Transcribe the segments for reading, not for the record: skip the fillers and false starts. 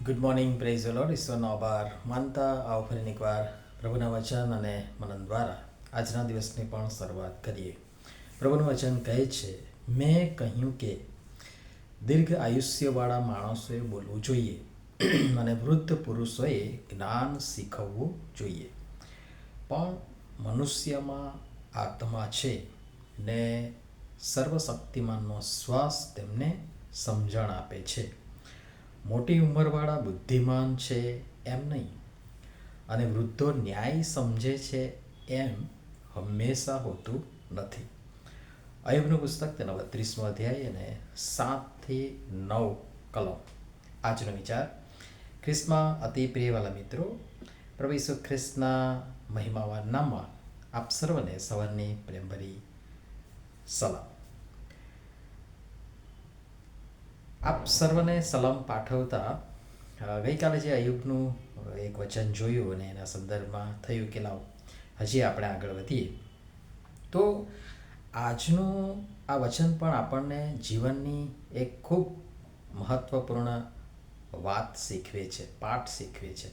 Good morning, praise the lord. ઈશ્વરનો આભાર માનતા આવો ફરીને એકવાર પ્રભુના વચન અને મનન દ્વારા આજના દિવસની પણ શરૂઆત કરીએ. પ્રભુનું વચન કહે છે, મેં કહ્યું કે દીર્ઘ આયુષ્યવાળા માણસોએ બોલવું જોઈએ અને વૃદ્ધ પુરુષોએ જ્ઞાન શીખવવું જોઈએ. પણ મનુષ્યમાં આત્મા છે ને સર્વશક્તિમાનનો શ્વાસ તેમને સમજણ આપે છે. મોટી ઉંમરવાળા બુદ્ધિમાન છે એમ નહીં, અને વૃદ્ધો ન્યાય સમજે છે એમ હંમેશા હોતું નથી. અય્યુબનું પુસ્તક તેનો 32મો અધ્યાય અને 7-9 કલમ. આજનો વિચાર. ખ્રિસ્તમાં અતિ પ્રિયવાલા મિત્રો, પ્રભુ ઈસુ ખ્રિસ્તના મહિમાવાન નામમાં આપ સર્વને સવારની પ્રેમભરી સલામ. આપ સર્વને સલામ પાઠવતા ગઈકાલે જે અય્યુબનું એક વચન જોયું અને એના સંદર્ભમાં થયું કે લાવ હજી આપણે આગળ વધીએ. તો આજનું આ વચન પણ આપણને જીવનની એક ખૂબ મહત્ત્વપૂર્ણ વાત શીખવે છે, પાઠ શીખવે છે.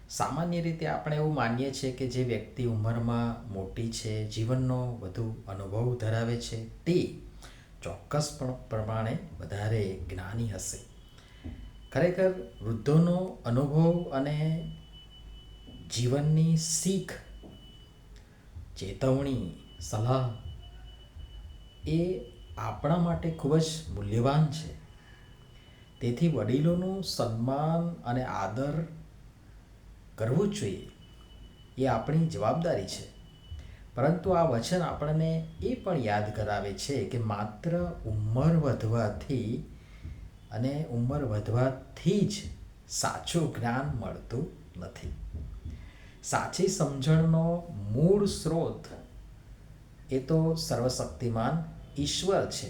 સામાન્ય રીતે આપણે એવું માનીએ છીએ કે જે વ્યક્તિ ઉંમરમાં મોટી છે, જીવનનો વધુ અનુભવ ધરાવે છે, તે ચોક્કસ પ્રમાણે વધારે જ્ઞાની હશે. ખરેખર વૃદ્ધોનો અનુભવ અને જીવનની શીખ, ચેતવણી, સલાહ એ આપણા માટે ખૂબ જ મૂલ્યવાન છે. તેથી વડીલોનું સન્માન અને આદર કરવું જ જોઈએ, એ આપણી જવાબદારી છે. પરંતુ આ વચન આપણને એ પણ યાદ કરાવે છે કે માત્ર ઉંમર વધવાથી જ સાચું જ્ઞાન મળતું નથી. સાચી સમજણનો મૂળ સ્ત્રોત એ તો સર્વશક્તિમાન ઈશ્વર છે.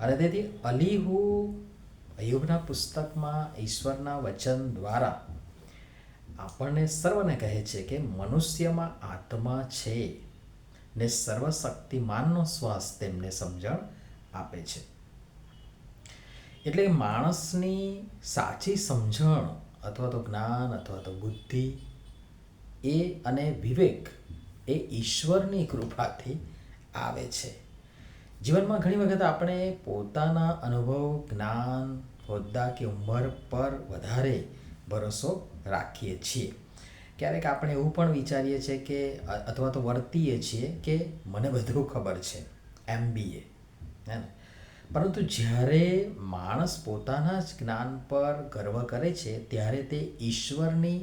અને તેથી અય્યુબના પુસ્તકમાં ઈશ્વરના વચન દ્વારા આપણને સર્વને કહે છે કે મનુષ્યમાં આત્મા છે ને સર્વશક્તિમાનનો શ્વાસ તેમને સમજણ આપે છે. એટલે માણસની સાચી સમજણ અથવા તો જ્ઞાન અથવા તો બુદ્ધિ એ અને વિવેક એ ઈશ્વરની કૃપાથી આવે છે. જીવનમાં ઘણી વખત આપણે પોતાના અનુભવ, જ્ઞાન, હોદ્દા કે ઉંમર પર વધારે ભરોસો રાખીએ છીએ. ક્યારેક આપણે એવું પણ વિચારીએ છીએ કે અથવા તો વર્તીએ છીએ કે મને બધું ખબર છે, MBA, હે ને. પરંતુ જ્યારે માણસ પોતાના જ જ્ઞાન પર ગર્વ કરે છે ત્યારે તે ઈશ્વરની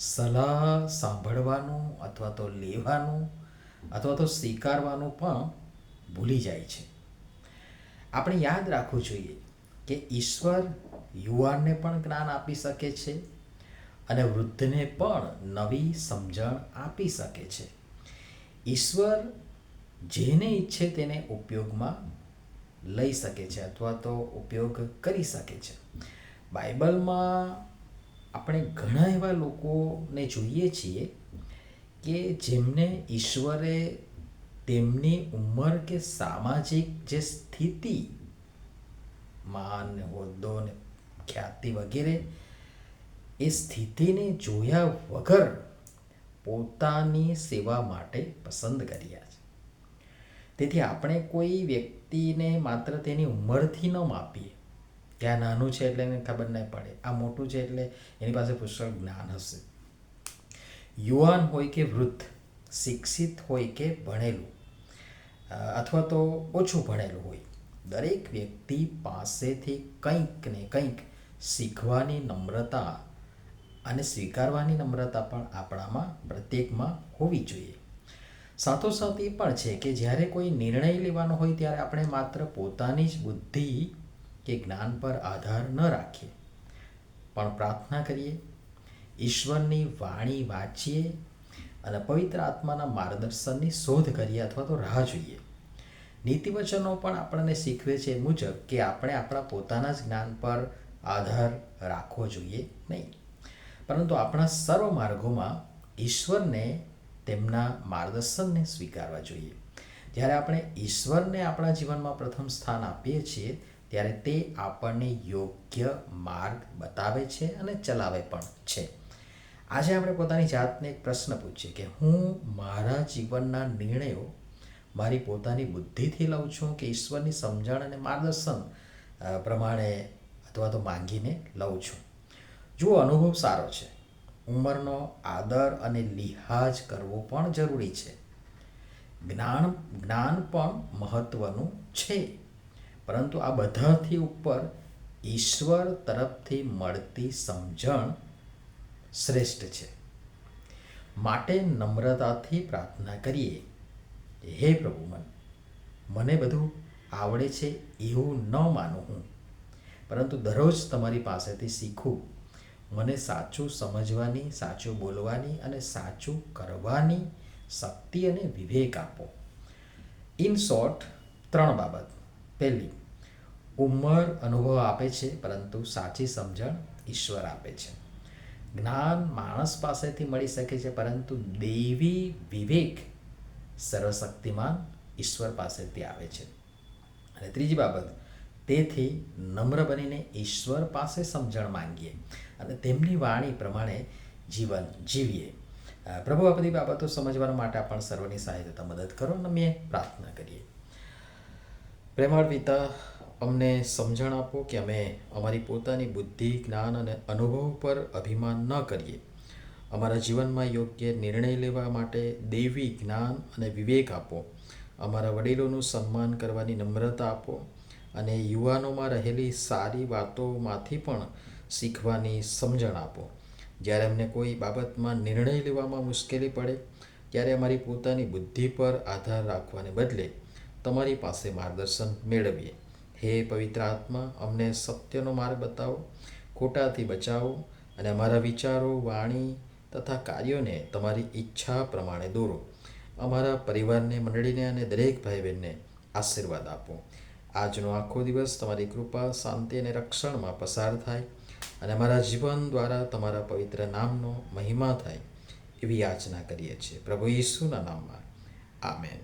સલાહ સાંભળવાનું અથવા તો લેવાનું અથવા તો સ્વીકારવાનું પણ ભૂલી જાય છે. આપણે યાદ રાખવું જોઈએ કે ઈશ્વર યુવાનને પણ જ્ઞાન આપી શકે છે અને વૃદ્ધને પણ નવી સમજણ આપી શકે છે. ઈશ્વર જેને ઈચ્છે તેને ઉપયોગમાં લઈ શકે છે અથવા તો ઉપયોગ કરી શકે છે. બાઇબલમાં આપણે ઘણા એવા લોકોને જોઈએ છીએ કે જેમને ઈશ્વરે તેમની ઉંમર કે સામાજિક જે સ્થિતિ, માન, હોદ્દો ને ખ્યાતિ વગેરે એ સ્થિતિને જોયા વગર પોતાની સેવા માટે પસંદ કર્યા છે. તેથી આપણે કોઈ વ્યક્તિને માત્ર તેની ઉંમરથી ન માપીએ કે આ નાનું છે એટલે એને ખબર નહીં પડે, આ મોટું છે એટલે એની પાસે પુષ્કળ જ્ઞાન હશે. યુવાન હોય કે વૃદ્ધ, શિક્ષિત હોય કે ભણેલું અથવા તો ઓછું ભણેલું હોય, દરેક વ્યક્તિ પાસેથી કંઈક ને કંઈક શીખવાની નમ્રતા અને સ્વીકારવાની નમ્રતા પણ આપણામાં પ્રત્યેકમાં હોવી જોઈએ. સાથોસાથ એ પણ છે કે જ્યારે કોઈ નિર્ણય લેવાનો હોય ત્યારે આપણે માત્ર પોતાની જ બુદ્ધિ કે જ્ઞાન પર આધાર ન રાખીએ, પણ પ્રાર્થના કરીએ, ઈશ્વરની વાણી વાંચીએ અને પવિત્ર આત્માના માર્ગદર્શનની શોધ કરીએ અથવા તો રાહ જોઈએ. નીતિવચનો પણ આપણને શીખવે છે એ મુજબ કે આપણે આપણા પોતાના જ જ્ઞાન પર આધાર રાખવો જોઈએ નહીં, પરંતુ આપણા સર્વ માર્ગોમાં ઈશ્વરને, તેમના માર્ગદર્શનને સ્વીકારવા જોઈએ. જ્યારે આપણે ઈશ્વરને આપણા જીવનમાં પ્રથમ સ્થાન આપીએ છીએ ત્યારે તે આપણને યોગ્ય માર્ગ બતાવે છે અને ચલાવે પણ છે. આજે આપણે પોતાની જાતને એક પ્રશ્ન પૂછીએ કે હું મારા જીવનના નિર્ણયો મારી પોતાની બુદ્ધિથી લઉં છું કે ઈશ્વરની સમજણ અને માર્ગદર્શન પ્રમાણે અથવા તો માંગીને લઉં છું. જુઓ, અનુભવ સારો છે, ઉંમરનો આદર અને લિહાજ કરવો પણ જરૂરી છે, જ્ઞાન પણ મહત્ત્વનું છે, પરંતુ આ બધાથી ઉપર ઈશ્વર તરફથી મળતી સમજણ શ્રેષ્ઠ છે. માટે નમ્રતાથી પ્રાર્થના કરીએ, હે પ્રભુ, મને બધું આવડે છે એવું ન માનું હું, પરંતુ દરરોજ તમારી પાસેથી શીખું. મને સાચું સમજવાની, સાચું બોલવાની અને સાચું કરવાની શક્તિ અને વિવેક આપો. ઇન શોર્ટ, 3 બાબત. પહેલી, ઉંમર અનુભવ આપે છે, પરંતુ સાચી સમજણ ઈશ્વર આપે છે. જ્ઞાન માણસ પાસેથી મળી શકે છે, પરંતુ દૈવી વિવેક સર્વશક્તિમાન ઈશ્વર પાસેથી આવે છે. અને ત્રીજી બાબત, તેથી નમ્ર બનીને ઈશ્વર પાસે સમજણ માંગીએ અને તેમની વાણી પ્રમાણે જીવન જીવીએ. પ્રભુ આ બધી બાબતો સમજવા માટે આપણ સર્વની સહાયતા મદદ કરો અને અમે પ્રાર્થના કરીએ. પ્રેમાળ પિતા, અમને સમજણ આપો કે અમે અમારી પોતાની બુદ્ધિ, જ્ઞાન અને અનુભવ પર અભિમાન ન કરીએ. અમારા જીવનમાં યોગ્ય નિર્ણય લેવા માટે દૈવી જ્ઞાન અને વિવેક આપો. અમારા વડીલોનું સન્માન કરવાની નમ્રતા આપો અને યુવાનોમાં રહેલી સારી વાતોમાંથી પણ શીખવાની સમજણ આપો. જ્યારે અમને કોઈ બાબતમાં નિર્ણય લેવામાં મુશ્કેલી પડે ત્યારે અમારી પોતાની બુદ્ધિ પર આધાર રાખવાને બદલે તમારી પાસે માર્ગદર્શન મેળવીએ. હે પવિત્ર આત્મા, અમને સત્યનો માર્ગ બતાવો, ખોટાથી બચાવો અને અમારા વિચારો, વાણી તથા કાર્યોને તમારી ઈચ્છા પ્રમાણે દોરો. અમારા પરિવારને, મંડળીને અને દરેક ભાઈ બહેનને આશીર્વાદ આપો. આજનો આખો દિવસ તમારી કૃપા, શાંતિ અને રક્ષણમાં પસાર થાય અને અમારા જીવન દ્વારા તમારા પવિત્ર નામનો મહિમા થાય એવી યાચના કરીએ છીએ. પ્રભુ ઈસુના નામમાં. આમેન.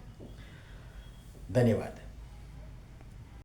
ધન્યવાદ.